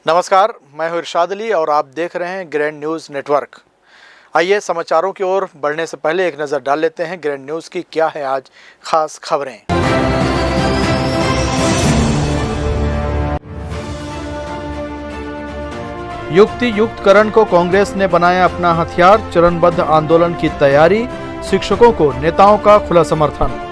नमस्कार, मैं हूं इरशाद अली और आप देख रहे हैं ग्रैंड न्यूज़ नेटवर्क। आइए समाचारों की ओर बढ़ने से पहले एक नज़र डाल लेते हैं ग्रैंड न्यूज़ की क्या है आज खास खबरें। युक्ति युक्तकरण को कांग्रेस ने बनाया अपना हथियार, चरणबद्ध आंदोलन की तैयारी, शिक्षकों को नेताओं का खुला समर्थन।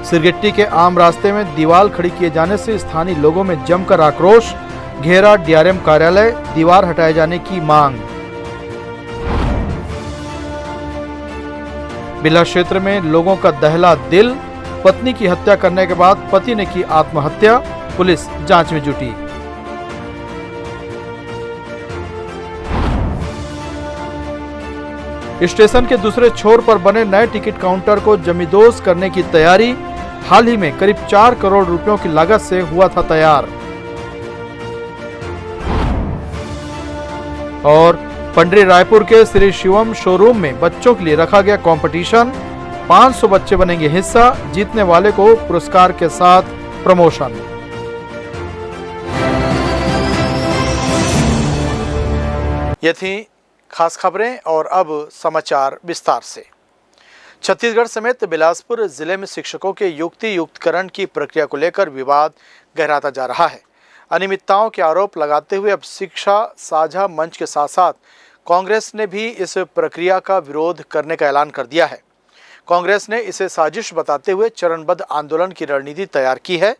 सिरगिट्टी के आम रास्ते में दीवार खड़ी किए जाने से स्थानीय लोगों में जमकर आक्रोश, घेरा डीआरएम कार्यालय, दीवार हटाए जाने की मांग। बिल्हा क्षेत्र में लोगों का दहला दिल, पत्नी की हत्या करने के बाद पति ने की आत्महत्या, पुलिस जांच में जुटी। स्टेशन के दूसरे छोर पर बने नए टिकट काउंटर को जमींदोज करने की तैयारी, हाल ही में करीब 4 करोड़ रुपयों की लागत से हुआ था तैयार। और पंडरी रायपुर के श्री शिवम शोरूम में बच्चों के लिए रखा गया कंपटीशन, 500 बच्चे बनेंगे हिस्सा, जीतने वाले को पुरस्कार के साथ प्रमोशन। ये थी खास खबरें और अब समाचार विस्तार से। छत्तीसगढ़ समेत बिलासपुर जिले में शिक्षकों के युक्ति युक्तकरण की प्रक्रिया को लेकर विवाद गहराता जा रहा है। अनियमितताओं के आरोप लगाते हुए अब शिक्षा साझा मंच के साथ साथ कांग्रेस ने भी इस प्रक्रिया का विरोध करने का ऐलान कर दिया है। कांग्रेस ने इसे साजिश बताते हुए चरणबद्ध आंदोलन की रणनीति तैयार की है।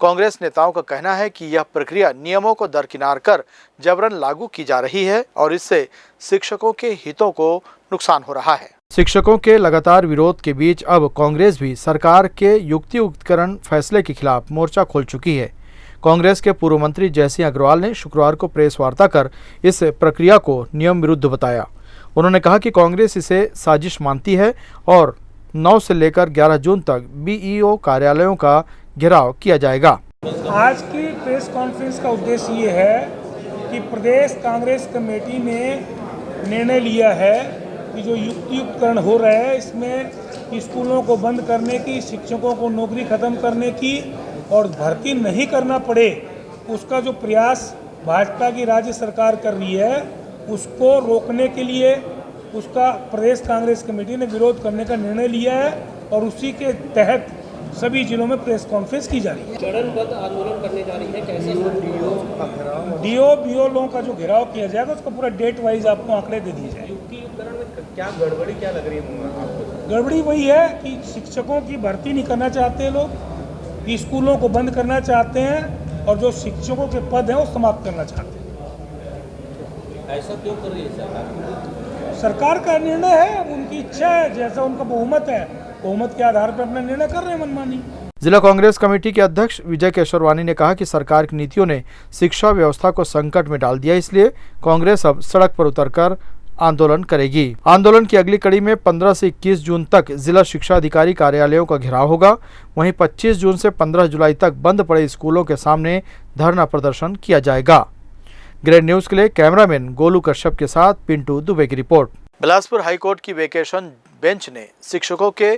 कांग्रेस नेताओं का कहना है कि यह प्रक्रिया नियमों को दरकिनार कर जबरन लागू की जा रही है और इससे शिक्षकों के हितों को नुकसान हो रहा है। शिक्षकों के लगातार विरोध के बीच अब कांग्रेस भी सरकार के युक्ति युक्तकरण फैसले के खिलाफ मोर्चा खोल चुकी है। कांग्रेस के पूर्व मंत्री जयसिंह अग्रवाल ने शुक्रवार को प्रेस वार्ता कर इस प्रक्रिया को नियम विरुद्ध बताया। उन्होंने कहा कि कांग्रेस इसे साजिश मानती है और 9 से लेकर 11 जून तक बीईओ कार्यालयों का घेराव किया जाएगा। आज की प्रेस कॉन्फ्रेंस का उद्देश्य ये है कि प्रदेश कांग्रेस कमेटी ने निर्णय लिया है कि जो युक्ति युक्तकरण हो रहा है इसमें स्कूलों को बंद करने की, शिक्षकों को नौकरी खत्म करने की और भर्ती नहीं करना पड़े, उसका जो प्रयास भाजपा की राज्य सरकार कर रही है उसको रोकने के लिए उसका प्रदेश कांग्रेस कमेटी ने विरोध करने का निर्णय लिया है और उसी के तहत सभी जिलों में प्रेस कॉन्फ्रेंस की जा रही है। चरणबद्ध आंदोलन करने जा रही है, कैसे डीओ बीओ लोगों का जो घेराव किया जाएगा उसका पूरा डेट वाइज आपको आंकड़े दे दिए जाएंगे। युक्ति युक्तकरण में क्या गड़बड़ी क्या लग रही है आपको? गड़बड़ी वही है कि शिक्षकों की भर्ती नहीं करना चाहते हैं लोग, स्कूलों को बंद करना चाहते हैं और जो शिक्षकों के पद हैं वो समाप्त करना चाहते हैं। ऐसा क्यों कर रही है सरकार? सरकार का निर्णय है, उनकी इच्छा है, जैसा उनका बहुमत है, बहुमत के आधार पर अपना निर्णय कर रहे हैं मनमानी। जिला कांग्रेस कमेटी के अध्यक्ष विजय केशरवानी ने कहा कि सरकार की नीतियों ने शिक्षा व्यवस्था को संकट में डाल दिया, इसलिए कांग्रेस अब सड़क पर उतरकर आंदोलन करेगी। आंदोलन की अगली कड़ी में 15 से 21 जून तक जिला शिक्षा अधिकारी कार्यालयों का घेराव होगा। वहीं 25 जून से 15 जुलाई तक बंद पड़े स्कूलों के सामने धरना प्रदर्शन किया जाएगा। ग्रैंड न्यूज के लिए कैमरामैन गोलू कश्यप के साथ पिंटू दुबे की रिपोर्ट। बिलासपुर हाईकोर्ट की वेकेशन बेंच ने शिक्षकों के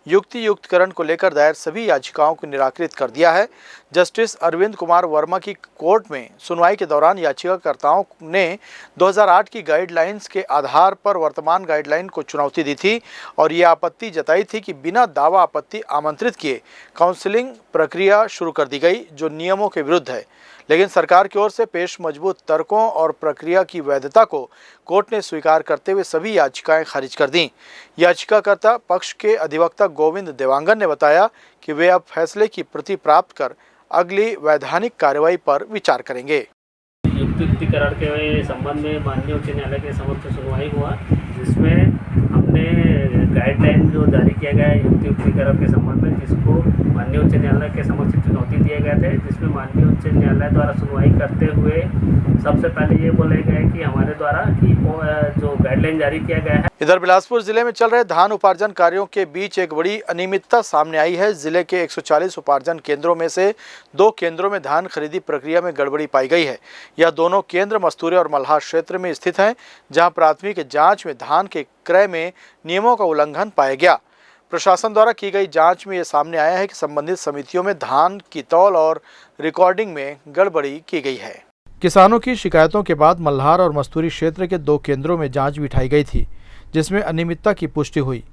युक्ति युक्तकरण को लेकर दायर सभी याचिकाओं को निराकृत कर दिया है। जस्टिस अरविंद कुमार वर्मा की कोर्ट में सुनवाई के दौरान याचिकाकर्ताओं ने 2008 की गाइडलाइंस के आधार पर वर्तमान गाइडलाइन को चुनौती दी थी और ये आपत्ति जताई थी कि बिना दावा आपत्ति आमंत्रित किए काउंसलिंग प्रक्रिया शुरू कर दी गई, जो नियमों के विरुद्ध है। लेकिन सरकार की ओर से पेश मजबूत तर्कों और प्रक्रिया की वैधता को कोर्ट ने स्वीकार करते हुए सभी याचिकाएं खारिज कर दी। याचिकाकर्ता पक्ष के अधिवक्ता गोविंद देवांगन ने बताया कि वे अब फैसले की प्रति प्राप्त कर अगली वैधानिक कार्रवाई पर विचार करेंगे। युक्तिकरण के संबंध में माननीय उच्च न्यायालय के समक्ष सुनवाई हुआ, जिसमें हमने गाइडलाइन जो जारी किया गया है युक्तिकरण के संबंध में, जिसको माननीय उच्च न्यायालय के समक्ष चुनौती दिए गए थे, जिसमें माननीय उच्च न्यायालय द्वारा सुनवाई करते हुए सबसे पहले ये बोले गए कि हमारे द्वारा कि जो गाइडलाइन जारी किया गया है। इधर बिलासपुर जिले में चल रहे धान उपार्जन कार्यों के बीच एक बड़ी अनियमितता सामने आई है। जिले के 140 उपार्जन केंद्रों में से 2 केंद्रों में धान खरीदी प्रक्रिया में गड़बड़ी पाई गई है। यह दोनों केंद्र मस्तूरे और मल्हार क्षेत्र में स्थित हैं, जहां प्राथमिक जांच में धान के क्रय में नियमों का उल्लंघन पाया गया। प्रशासन द्वारा की गई जांच में यह सामने आया है कि संबंधित समितियों में धान की तौल और रिकॉर्डिंग में गड़बड़ी की गई है। किसानों की शिकायतों के बाद मल्हार और मस्तूरी क्षेत्र के 2 केंद्रों में जांच बिठाई गई थी, जिसमें अनियमितता की पुष्टि हुई।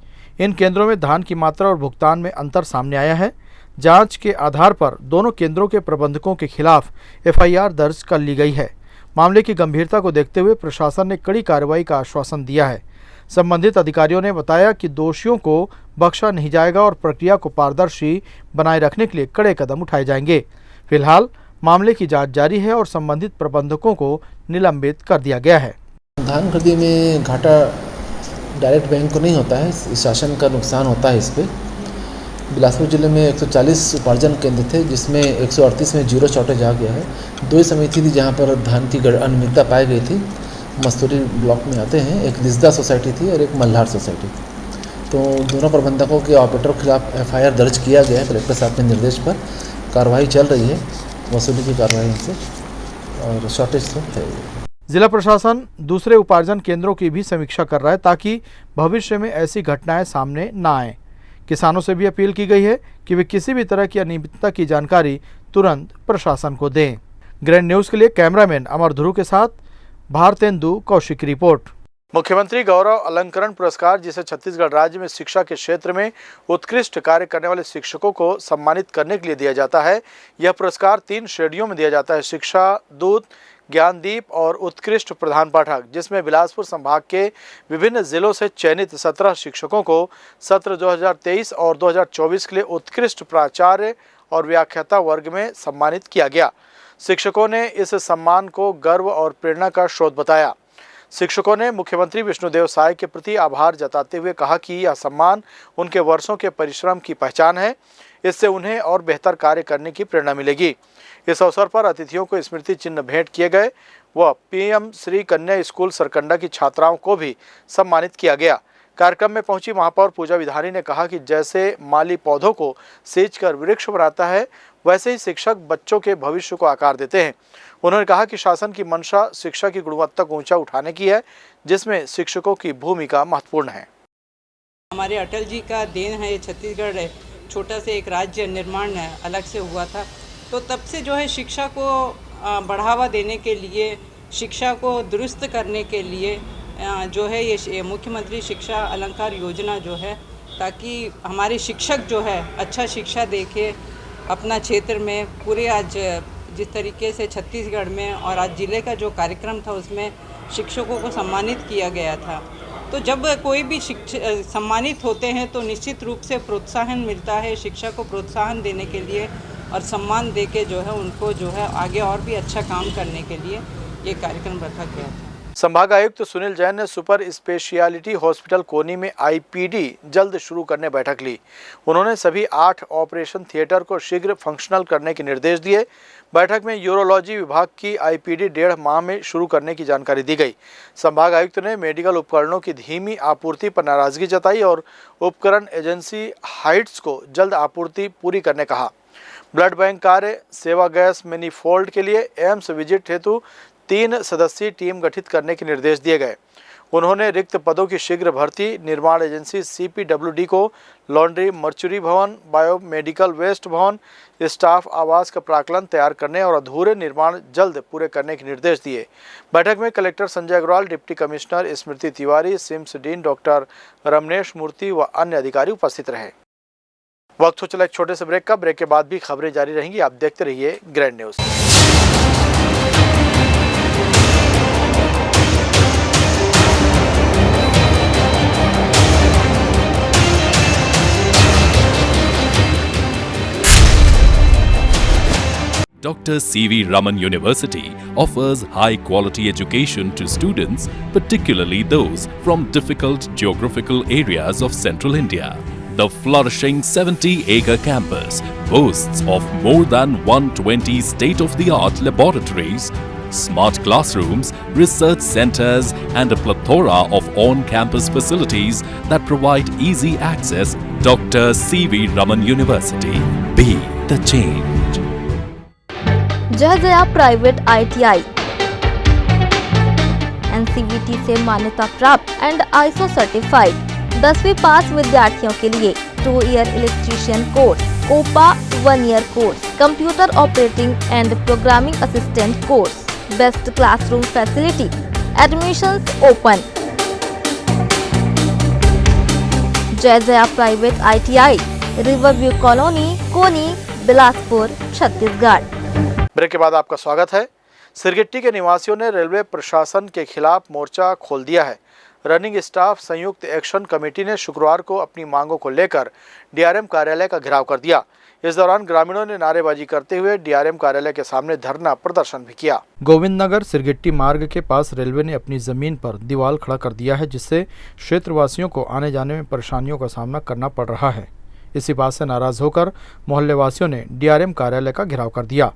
इन केंद्रों में धान की मात्रा और भुगतान में अंतर सामने आया है। जांच के आधार पर दोनों केंद्रों के प्रबंधकों के खिलाफ एफआईआर दर्ज कर ली गई है। मामले की गंभीरता को देखते हुए प्रशासन ने कड़ी कार्रवाई का आश्वासन दिया है। संबंधित अधिकारियों ने बताया कि दोषियों को बख्शा नहीं जाएगा और प्रक्रिया को पारदर्शी बनाए रखने के लिए कड़े कदम उठाए जाएंगे। फिलहाल मामले की जांच जारी है और संबंधित प्रबंधकों को निलंबित कर दिया गया है। धान खरीदी में घाटा डायरेक्ट बैंक को नहीं होता है, शासन का नुकसान होता है। इस पर बिलासपुर जिले में 140 उपार्जन केंद्र थे, जिसमें 138 में जीरो शॉर्टेज आ गया है। 2 समिति थी जहां पर धान की अनियमितता पाई गई थी। मस्तूरी ब्लॉक में आते हैं, एक लिस्दा सोसाइटी थी और एक मल्हार सोसाइटी। तो दोनों प्रबंधकों के ऑपरेटर के खिलाफ एफआईआर दर्ज किया गया है कलेक्टर साहब के निर्देश पर। कार्रवाई चल रही है, वसूली की कार्रवाई से, और शॉर्टेज तो है। जिला प्रशासन दूसरे उपार्जन केंद्रों की भी समीक्षा कर रहा है ताकि भविष्य में ऐसी घटनाएं सामने न आए। किसानों से भी अपील की गई है कि वे किसी भी तरह की अनियमितता की जानकारी तुरंत प्रशासन को दें। ग्रैंड न्यूज़ के लिए कैमरामैन अमर ध्रुव के साथ भारतेंदु कौशिक की रिपोर्ट। मुख्यमंत्री गौरव अलंकरण पुरस्कार, जिसे छत्तीसगढ़ राज्य में शिक्षा के क्षेत्र में उत्कृष्ट कार्य करने वाले शिक्षकों को सम्मानित करने के लिए दिया जाता है। यह पुरस्कार 3 श्रेणियों में दिया जाता है: शिक्षा दूत, ज्ञानदीप और उत्कृष्ट प्रधान पाठक, जिसमें बिलासपुर संभाग के विभिन्न जिलों से चयनित 17 शिक्षकों को सत्र 2023 और 2024 के लिए उत्कृष्ट प्राचार्य और व्याख्याता वर्ग में सम्मानित किया गया। शिक्षकों ने इस सम्मान को गर्व और प्रेरणा का स्रोत बताया। शिक्षकों ने मुख्यमंत्री विष्णुदेव साय के प्रति आभार जताते हुए कहा कि यह सम्मान उनके वर्षों के परिश्रम की पहचान है। इससे उन्हें और बेहतर कार्य करने की प्रेरणा मिलेगी। इस अवसर पर अतिथियों को स्मृति चिन्ह भेंट किए गए व पीएम श्री कन्या स्कूल सरकंडा की छात्राओं को भी सम्मानित किया गया। कार्यक्रम में पहुंची महापौर पूजा विधानी ने कहा कि जैसे माली पौधों को सींचकर वृक्ष बनाता है, वैसे ही शिक्षक बच्चों के भविष्य को आकार देते हैं। उन्होंने कहा कि शासन की मंशा शिक्षा की गुणवत्ता को ऊंचा उठाने की है, जिसमें शिक्षकों की भूमिका महत्वपूर्ण है। हमारे अटल जी का देन है। छत्तीसगढ़ छोटा से एक राज्य निर्माण अलग से हुआ था, तो तब से जो है शिक्षा को बढ़ावा देने के लिए, शिक्षा को दुरुस्त करने के लिए जो है ये मुख्यमंत्री शिक्षा अलंकार योजना जो है, ताकि हमारे शिक्षक जो है अच्छा शिक्षा देके अपना क्षेत्र में पूरे आज जिस तरीके से छत्तीसगढ़ में और आज जिले का जो कार्यक्रम था उसमें शिक्षकों को सम्मानित किया गया था। तो जब कोई भी सम्मानित होते हैं तो निश्चित रूप से प्रोत्साहन मिलता है। शिक्षा को प्रोत्साहन देने के लिए और सम्मान देके जो है उनको जो है आगे और भी अच्छा काम करने के लिए ये कार्यक्रम रखा गया था। संभाग आयुक्त सुनील जैन ने सुपर स्पेशियलिटी हॉस्पिटल कोनी में आईपीडी जल्द शुरू करने बैठक ली। उन्होंने सभी 8 ऑपरेशन थिएटर को शीघ्र फंक्शनल करने के निर्देश दिए। बैठक में यूरोलॉजी विभाग की आईपीडी 1.5 माह में शुरू करने की जानकारी दी गई। संभाग आयुक्त ने मेडिकल उपकरणों की धीमी आपूर्ति पर नाराजगी जताई और उपकरण एजेंसी हाइट्स को जल्द आपूर्ति पूरी करने कहा। ब्लड बैंक कार्य, सेवा गैस मैनिफोल्ड के लिए एम्स विजिट हेतु 3 सदस्यीय टीम गठित करने के निर्देश दिए गए। उन्होंने रिक्त पदों की शीघ्र भर्ती, निर्माण एजेंसी सीपीडब्ल्यूडी को लॉन्ड्री, मर्चुरी भवन, बायोमेडिकल वेस्ट भवन, स्टाफ आवास का प्राक्कलन तैयार करने और अधूरे निर्माण जल्द पूरे करने के निर्देश दिए। बैठक में collector Sanjay Agrawal, deputy commissioner Smriti Tiwari, CIMS dean doctor Ramnesh Murthy व अन्य अधिकारी उपस्थित रहे। वक्त हो चला एक छोटे से ब्रेक का। ब्रेक के बाद भी खबरें जारी रहेंगी। आप देखते रहिए grand news. Dr. C.V. Raman University offers high-quality education to students, particularly those from difficult geographical areas of central India. The flourishing 70-acre campus boasts of more than 120 state-of-the-art laboratories, smart classrooms, research centers, and a plethora of on-campus facilities that provide easy access. Dr. C.V. Raman University. Be the change. Jayjaya private ITI NCVT से मान्यता प्राप्त and ISO certified, the 10वीं पास विद्यार्थियों के लिए 2 year electrician course, COPA 1 year course, computer operating and programming assistant course, best classroom facility, admissions open. Jai Jaya private ITI, Riverview colony, Koni, Bilaspur, Chhattisgarh. Break के बाद आपका स्वागत है। सिरगिट्टी के निवासियों ने रेलवे प्रशासन के खिलाफ मोर्चा खोल दिया है। रनिंग स्टाफ संयुक्त एक्शन कमेटी ने शुक्रवार को अपनी मांगों को लेकर DRM कार्यालय का घेराव कर दिया। इस दौरान ग्रामीणों ने नारेबाजी करते हुए DRM कार्यालय के सामने धरना प्रदर्शन भी किया। गोविंद नगर सिरगिट्टी मार्ग के पास रेलवे ने अपनी जमीन पर दीवार खड़ा कर दिया है, जिससे क्षेत्रवासियों को आने जाने में परेशानियों का सामना करना पड़ रहा है। इसी बात से नाराज होकर मोहल्ले वासियों ने DRM कार्यालय का घेराव कर दिया।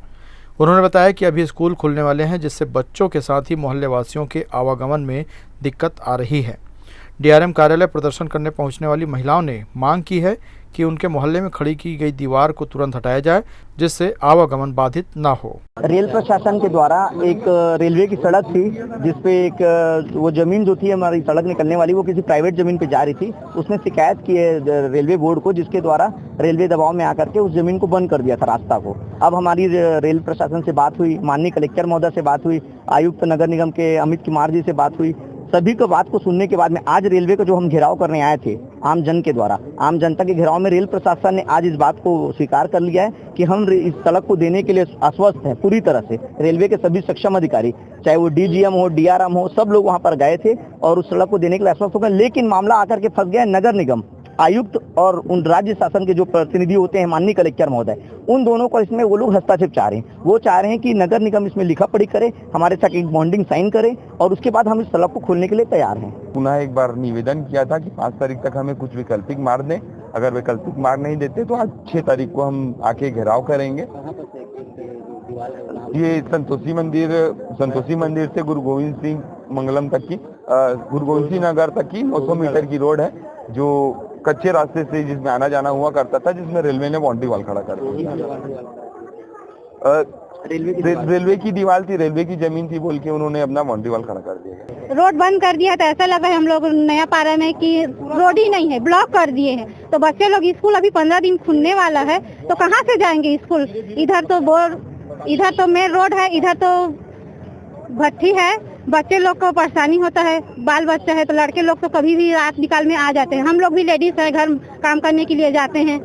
उन्होंने बताया कि अभी स्कूल खुलने वाले हैं, जिससे बच्चों के साथ ही मोहल्ले वासियों के आवागमन में दिक्कत आ रही है। DRM कार्यालय प्रदर्शन करने पहुंचने वाली महिलाओं ने मांग की है कि उनके मोहल्ले में खड़ी की गई दीवार को तुरंत हटाया जाए, जिससे आवागमन बाधित ना हो। रेल प्रशासन के द्वारा एक रेलवे की सड़क थी, जिसपे एक वो जमीन जो थी हमारी सड़क निकलने वाली, वो किसी प्राइवेट जमीन पे जा रही थी। उसने शिकायत की है रेलवे बोर्ड को, जिसके द्वारा रेलवे दबाव में आकर के उस जमीन को बंद कर दिया था रास्ता को। अब हमारी रेल प्रशासन से बात हुई, माननीय कलेक्टर महोदय से बात हुई, आयुक्त नगर निगम के अमित कुमार जी से बात हुई। सभी को बात को सुनने के बाद में आज रेलवे को जो हम घेराव करने आए थे आम जन के द्वारा, आम जनता के घेराव में रेल प्रशासन ने आज इस बात को स्वीकार कर लिया है कि हम इस सड़क को देने के लिए आश्वस्त हैं पूरी तरह से। रेलवे के सभी सक्षम अधिकारी, चाहे वो DGM हो, DRM हो, सब लोग वहां पर गए थे और उस सड़क को देने के लिए आश्वस्त हो गए। लेकिन मामला आकर के फंस गया नगर निगम, आयुक्त और उन राज्य शासन के जो प्रतिनिधि होते हैं माननीय कलेक्टर महोदय, उन दोनों को इसमें वो लोग हस्तक्षेप चाह रहे हैं। वो चाह रहे हैं कि नगर निगम इसमें लिखा पढ़ी करे, हमारे साथ एक बॉन्डिंग साइन करे और उसके बाद हम इस सड़क को खोलने के लिए तैयार हैं। पुनः एक बार निवेदन किया था कि 5 तारीख तक हमें कुछ वैकल्पिक मार्ग दें। अगर वैकल्पिक मार्ग नहीं देते तो आज 6 तारीख को हम आके घेराव करेंगे। ये संतोषी मंदिर से गुरु गोविंद सिंह मंगलम तक की, गुरु गोविंद सिंह नगर तक की 900 मीटर की रोड है, जो कच्चे रास्ते से जिसमें आना जाना हुआ करता था, जिसमें रेलवे ने बाउंड्री वॉल खड़ा कर दिया। रेलवे की दीवार थी, रेलवे की जमीन थी बोल के उन्होंने अपना बाउंड्री वॉल खड़ा कर दिया। रोड बंद कर दिया तो ऐसा लगा है हम लोग नया पारा में कि रोड ही नहीं है, ब्लॉक कर दिए हैं। तो बच्चे लोग स्कूल अभी 15 दिन खुलने वाला है, तो कहाँ से जाएंगे स्कूल? इधर तो मेन रोड है, इधर तो भट्टी है, बच्चे लोग को परेशानी होता है। बाल बच्चा है तो लड़के लोग तो कभी भी रात निकाल में आ जाते हैं। हम लोग भी लेडीज है, घर काम करने के लिए जाते हैं,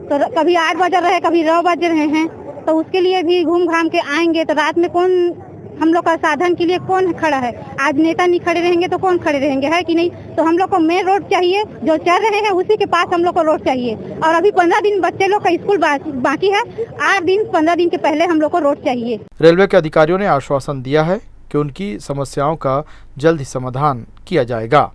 तो कभी 8 बज रहे, कभी 9 बज रहे हैं, तो उसके लिए भी घूम घाम के आएंगे। तो रात में कौन हम लोग का साधन के लिए कौन खड़ा है? आज नेता नहीं खड़े रहेंगे तो कौन खड़े रहेंगे, है कि नहीं? तो हम लोग को मेन रोड चाहिए, जो चल रहे हैं उसी के पास हम लोग को रोड चाहिए। और अभी 15 दिन बच्चे लोग का स्कूल बाकी है, 8 दिन 15 दिन के पहले हम लोग को रोड चाहिए। रेलवे के अधिकारियों ने आश्वासन दिया है कि उनकी समस्याओं का जल्द ही समाधान किया जाएगा।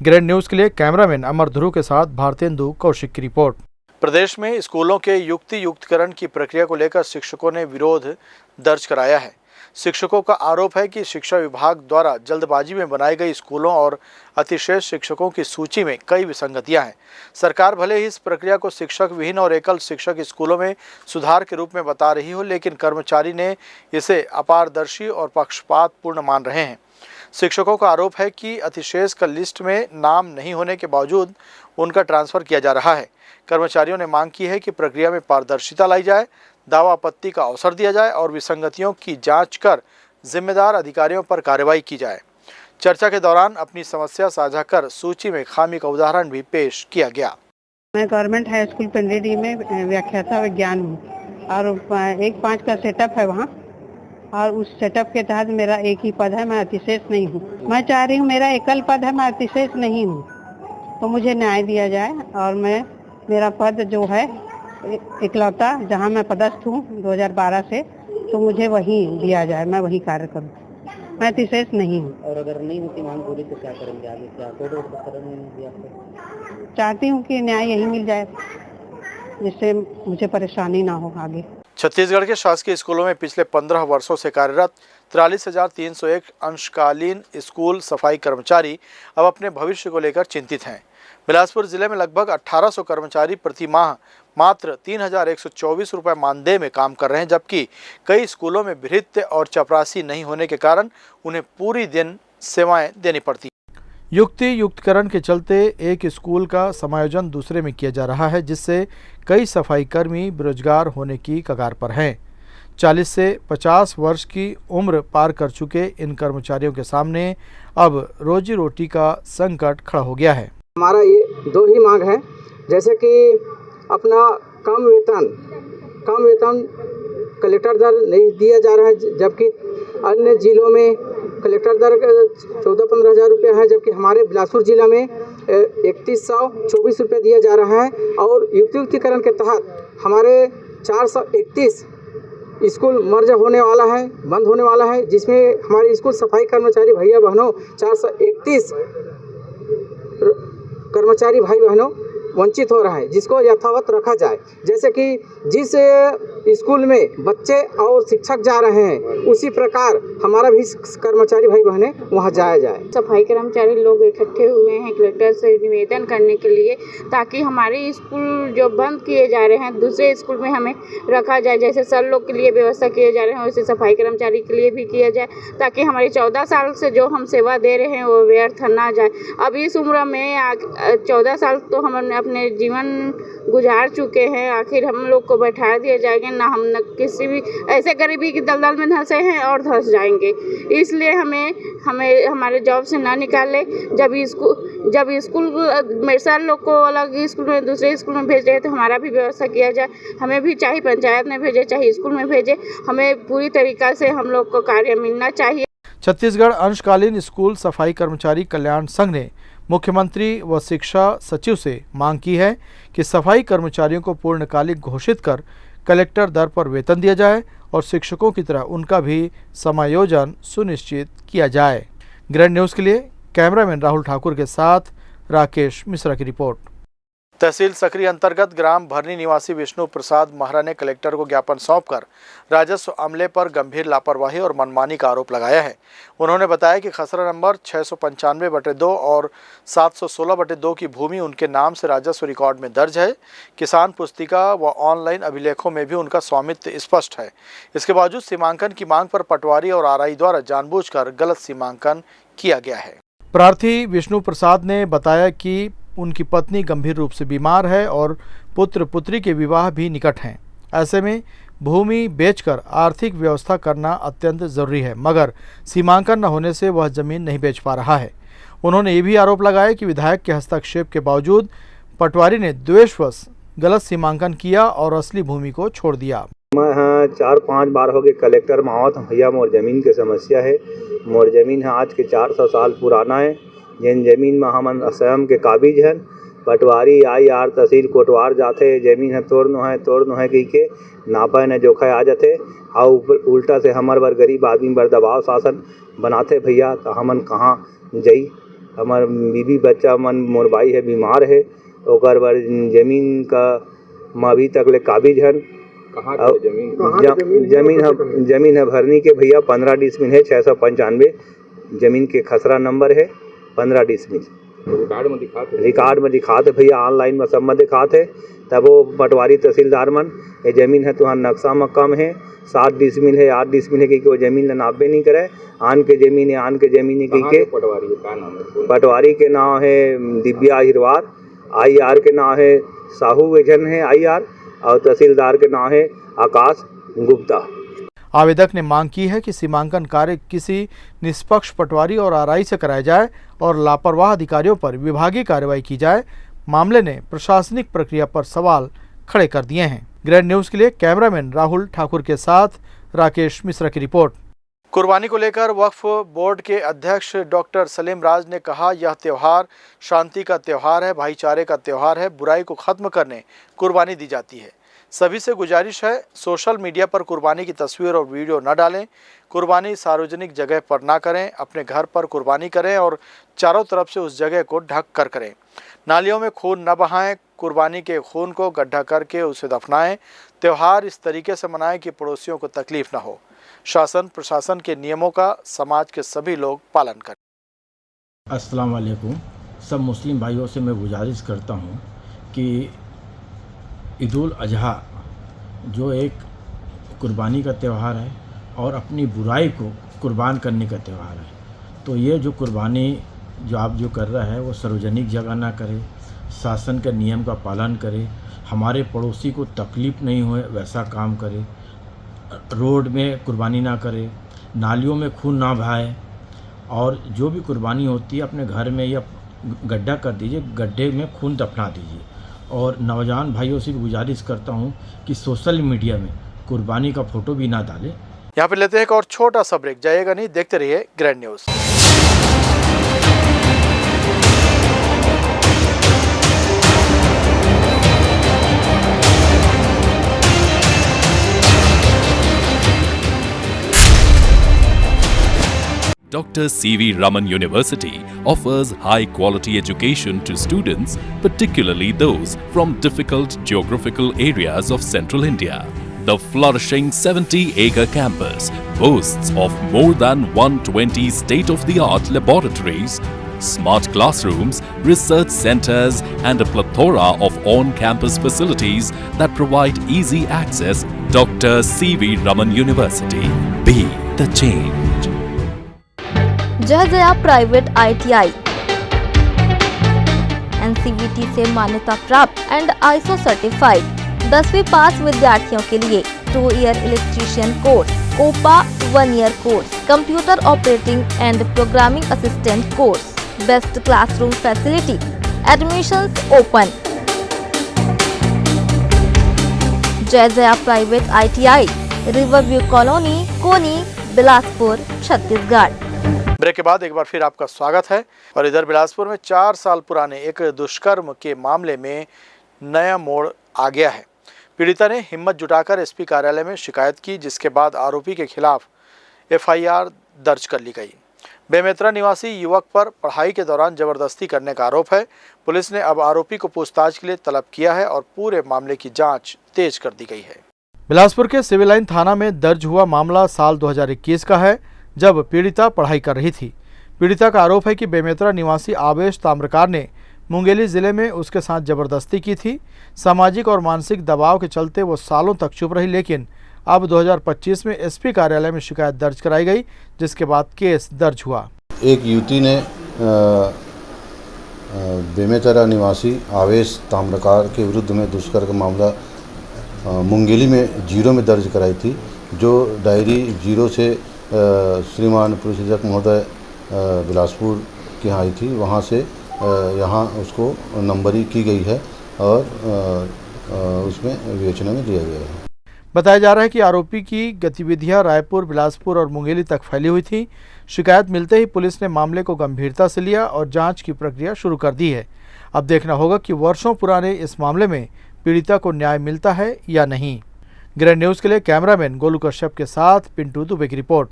ग्रैंड न्यूज के लिए कैमरामैन अमर ध्रुव के साथ भारतेंदु कौशिक की रिपोर्ट। प्रदेश में स्कूलों के युक्तियुक्तकरण की प्रक्रिया को लेकर शिक्षकों ने विरोध दर्ज कराया है। शिक्षकों का आरोप है कि शिक्षा विभाग द्वारा जल्दबाजी में बनाई गई स्कूलों और अतिशेष शिक्षकों की सूची में कई विसंगतियां हैं। सरकार भले ही इस प्रक्रिया को शिक्षक विहीन और एकल शिक्षक स्कूलों में सुधार के रूप में बता रही हो, लेकिन कर्मचारी ने इसे अपारदर्शी और पक्षपातपूर्ण मान रहे हैं। शिक्षकों का आरोप है कि अतिशेष का लिस्ट में नाम नहीं होने के बावजूद उनका ट्रांसफर किया जा रहा है। कर्मचारियों ने मांग की है कि प्रक्रिया में पारदर्शिता लाई जाए, दावा आपत्ति का अवसर दिया जाए और विसंगतियों की जांच कर जिम्मेदार अधिकारियों पर कार्रवाई की जाए। चर्चा के दौरान अपनी समस्या साझा कर सूची में खामी का उदाहरण भी पेश किया गया। मैं गवर्नमेंट हाई स्कूल पिंडरी में व्याख्याता विज्ञान हूँ और 1-5 का सेटअप है वहाँ, और उस सेटअप के तहत मेरा एक ही पद है, मैं अतिशेष नहीं हूँ। मैं चाह रही हूँ मेरा एकल पद है, मैं अतिशेष नहीं हूँ, तो मुझे न्याय दिया जाए और मेरा पद जो है इकलौता जहाँ मैं पदस्थ हूँ 2012 से, तो मुझे वही दिया जाए, मैं वही कार्य करूँ। मैं अतिशेष नहीं हूँ। और अगर नहीं होती मांग पूरी तो क्या करेंगे आगे? क्या चाहती हूँ कि न्याय यही मिल जाए, जिससे मुझे परेशानी ना हो आगे। छत्तीसगढ़ के शासकीय स्कूलों में पिछले 15 वर्षों से कार्यरत 43,301 अंशकालीन स्कूल सफाई कर्मचारी अब अपने भविष्य को लेकर चिंतित हैं। बिलासपुर जिले में लगभग 1800 कर्मचारी प्रति माह मात्र 3,124 रुपये मानदेय में काम कर रहे हैं, जबकि कई स्कूलों में भृत्य और चपरासी नहीं होने के कारण उन्हें पूरी दिन सेवाएं देनी पड़ती। युक्ति युक्तकरण के चलते एक स्कूल का समायोजन दूसरे में किया जा रहा है, जिससे कई सफाई कर्मी बेरोजगार होने की कगार पर हैं। 40 से 50 वर्ष की उम्र पार कर चुके इन कर्मचारियों के सामने अब रोजी रोटी का संकट खड़ा हो गया है। हमारा ये दो ही मांग है, जैसे कि अपना कम वेतन कलेक्टर दर नहीं दिया जा रहा है, जबकि अन्य जिलों में कलेक्टर दर 14-15 हज़ार रुपये है, जबकि हमारे बिलासपुर जिला में 3124 रुपये दिया जा रहा है। और युक्तिकरण के तहत हमारे 431 स्कूल मर्ज होने वाला है, बंद होने वाला है, जिसमें हमारे स्कूल सफाई कर्मचारी भैया बहनों 431 कर्मचारी भाई बहनों वंचित हो रहा है, जिसको यथावत रखा जाए। जैसे कि जिस स्कूल में बच्चे और शिक्षक जा रहे हैं, उसी प्रकार हमारा भी कर्मचारी भाई बहनें वहां जाया जाए। सफाई कर्मचारी लोग इकट्ठे हुए हैं कलेक्टर से निवेदन करने के लिए, ताकि हमारे स्कूल जो बंद किए जा रहे हैं दूसरे स्कूल में हमें रखा जाए। जैसे सर लोग के लिए व्यवस्था किए जा रहे हैं, वैसे सफाई कर्मचारी के लिए भी किया जाए, ताकि हमारी 14 साल से जो हम सेवा दे रहे हैं वो व्यर्थ ना जाए। अब इस उम्र में 14 साल तो हमने अपने जीवन गुजार चुके हैं, आखिर हम लोग को बैठा दिया जाएगा ना, हम न किसी भी ऐसे गरीबी की दलदल में धंसे हैं और धंस जाएंगे। इसलिए हमें हमारे जॉब से ना निकाले। जब स्कूल मेरे सर लोग को अलग स्कूल में दूसरे स्कूल में भेज रहे हैं, तो हमारा भी व्यवस्था किया जाए। हमें भी चाहे पंचायत में भेजे चाहे स्कूल में भेजे, हमें पूरी तरीक़ा से हम लोग को कार्य मिलना चाहिए। छत्तीसगढ़ अंशकालीन स्कूल सफाई कर्मचारी कल्याण संघ ने मुख्यमंत्री व शिक्षा सचिव से मांग की है कि सफाई कर्मचारियों को पूर्णकालिक घोषित कर कलेक्टर दर पर वेतन दिया जाए और शिक्षकों की तरह उनका भी समायोजन सुनिश्चित किया जाए। ग्रैंड न्यूज़ के लिए कैमरामैन राहुल ठाकुर के साथ राकेश मिश्रा की रिपोर्ट। तहसील सकरी अंतर्गत ग्राम भरनी निवासी विष्णु प्रसाद महरा ने कलेक्टर को ज्ञापन सौंपकर राजस्व अमले पर गंभीर लापरवाही और मनमानी का आरोप लगाया है। उन्होंने बताया कि खसरा नंबर 695/2 और 716/2 की भूमि उनके नाम से राजस्व रिकॉर्ड में दर्ज है। किसान पुस्तिका व ऑनलाइन अभिलेखों में भी उनका स्वामित्व स्पष्ट है। इसके बावजूद सीमांकन की मांग पर पटवारी और आरआई द्वारा जानबूझकर गलत सीमांकन किया गया है। प्रार्थी विष्णु प्रसाद ने बताया कि उनकी पत्नी गंभीर रूप से बीमार है और पुत्र पुत्री के विवाह भी निकट हैं। ऐसे में भूमि बेचकर आर्थिक व्यवस्था करना अत्यंत जरूरी है, मगर सीमांकन न होने से वह जमीन नहीं बेच पा रहा है। उन्होंने ये भी आरोप लगाया कि विधायक के हस्तक्षेप के बावजूद पटवारी ने द्वेषवश गलत सीमांकन किया और असली भूमि को छोड़ दिया। मैं 4-5 बार हो गए कलेक्टर मावत भैया मोर जमीन के समस्या है। मोर जमीन है आज के 400 साल पुराना है, जिन जमीन में हमन स्वयं के काबिज हैं। पटवारी IR तहसील कोटवार जाते जमीन है तोड़नो है कही के नापा ने जोखा आ जाते और उल्टा से हमार बर गरीब आदमी बर दबाव शासन बनाते भैया। तो हमन कहाँ जाई, हमार बीबी बच्चा मन मोर भाई है बीमार है, ओकर बर जमीन का अभी तक ले काबिज है। जमीन है भरनी के भैया 15 डिसमिल है, 695 जमीन के खसरा नंबर है 15 डिसमिल। रिकॉर्ड में दिखाते भैया, ऑनलाइन में सब में दिखाते। तब वो पटवारी तहसीलदार मन ये जमीन है तुहार नक्शा में कम है, 7 डिसमिल है 8 डिसमिल है कि वो जमीन नापे नहीं करे। आन के जमीन है कही के पटवारी के नाम है दिव्या अहिरवार, IR के नाम है साहू वेजन है IR और तहसीलदार के नाम है आकाश गुप्ता। आवेदक ने मांग की है कि सीमांकन कार्य किसी निष्पक्ष पटवारी और आरआई से कराया जाए और लापरवाह अधिकारियों पर विभागीय कार्रवाई की जाए। मामले ने प्रशासनिक प्रक्रिया पर सवाल खड़े कर दिए हैं। ग्रैंड न्यूज़ के लिए कैमरामैन राहुल ठाकुर के साथ राकेश मिश्रा की रिपोर्ट। कुर्बानी को लेकर वक्फ बोर्ड के अध्यक्ष डॉक्टर सलीम राज ने कहा, यह त्यौहार शांति का त्यौहार है, भाईचारे का त्यौहार है। बुराई को खत्म करने कुर्बानी दी जाती है। सभी से गुजारिश है, सोशल मीडिया पर कुर्बानी की तस्वीर और वीडियो न डालें। कुर्बानी सार्वजनिक जगह पर ना करें, अपने घर पर कुर्बानी करें और चारों तरफ से उस जगह को ढक कर करें। नालियों में खून न बहाएं, कुर्बानी के खून को गड्ढा करके उसे दफनाएं। त्यौहार इस तरीके से मनाएं कि पड़ोसियों को तकलीफ न हो। शासन प्रशासन के नियमों का समाज के सभी लोग पालन करें। अस्सलाम वालेकुम। सब मुस्लिम भाइयों से मैं गुजारिश करता हूँ कि ईद उल अजहा जो एक कुर्बानी का त्यौहार है और अपनी बुराई को कुर्बान करने का त्यौहार है, तो ये जो कुर्बानी जो आप जो कर रहा है वो सार्वजनिक जगह ना करे, शासन के नियम का पालन करे, हमारे पड़ोसी को तकलीफ़ नहीं होए वैसा काम करे, रोड में कुर्बानी ना करे, नालियों में खून ना बहाए, और जो भी कुर्बानी होती है अपने घर में या गड्ढा कर दीजिए, गड्ढे में खून दफना दीजिए। और नौजवान भाइयों से भी गुजारिश करता हूँ कि सोशल मीडिया में कुर्बानी का फ़ोटो भी ना डालें। यहाँ पे लेते हैं एक और छोटा सा ब्रेक, जाइएगा नहीं, देखते रहिए grand news. Dr. C.V. Raman University offers high-quality education to students, particularly those from difficult geographical areas of central India. The flourishing 70-acre campus boasts of more than 120 state-of-the-art laboratories, smart classrooms, research centers, and a plethora of on-campus facilities that provide easy access. Dr. C.V. Raman University. Be the change. Jaya private ITI NCVT से मान्यता प्राप्त and ISO certified 10वीं पास विद्यार्थियों के लिए 2 year electrician course, COPA 1 year course, computer operating and programming assistant course, best classroom facility, admissions open. Jaya private ITI, Riverview colony, Koni, Bilaspur, Chhattisgarh. Break के बाद एक बार फिर आपका स्वागत है। और इधर बिलासपुर में 4 साल पुराने एक दुष्कर्म के मामले में नया मोड़ आ गया है। पीड़िता ने हिम्मत जुटाकर एसपी कार्यालय में शिकायत की, जिसके बाद आरोपी के खिलाफ FIR दर्ज कर ली गई। बेमेतरा निवासी युवक पर पढ़ाई के दौरान जबरदस्ती करने का आरोप है। पुलिस ने अब आरोपी को पूछताछ के लिए तलब किया है और पूरे मामले की जाँच तेज कर दी गई है। बिलासपुर के सिविल लाइन थाना में दर्ज हुआ मामला साल 2021 का है, जब पीड़िता पढ़ाई कर रही थी। पीड़िता का आरोप है कि बेमेतरा निवासी आवेश ताम्रकार ने मुंगेली जिले में उसके साथ जबरदस्ती की थी। सामाजिक और मानसिक दबाव के चलते वो सालों तक चुप रही, लेकिन अब 2025 में एसपी कार्यालय में शिकायत दर्ज कराई गई, जिसके बाद केस दर्ज हुआ। एक युवती ने बेमेतरा निवासी आवेश ताम्रकार के विरुद्ध में दुष्कर्म का मामला मुंगेली में 0 में दर्ज कराई थी, जो डायरी 0 से श्रीमान पुलिस अधीक्षक महोदय बिलासपुर की आई थी, वहाँ से यहाँ उसको नंबरी की गई है और उसमें विवेचना में दिया गया है। बताया जा रहा है कि आरोपी की गतिविधियां रायपुर, बिलासपुर और मुंगेली तक फैली हुई थी। शिकायत मिलते ही पुलिस ने मामले को गंभीरता से लिया और जांच की प्रक्रिया शुरू कर दी है। अब देखना होगा कि वर्षों पुराने इस मामले में पीड़िता को न्याय मिलता है या नहीं। ग्रैंड न्यूज़ के लिए कैमरामैन गोलू कश्यप के साथ पिंटू दुबे की रिपोर्ट।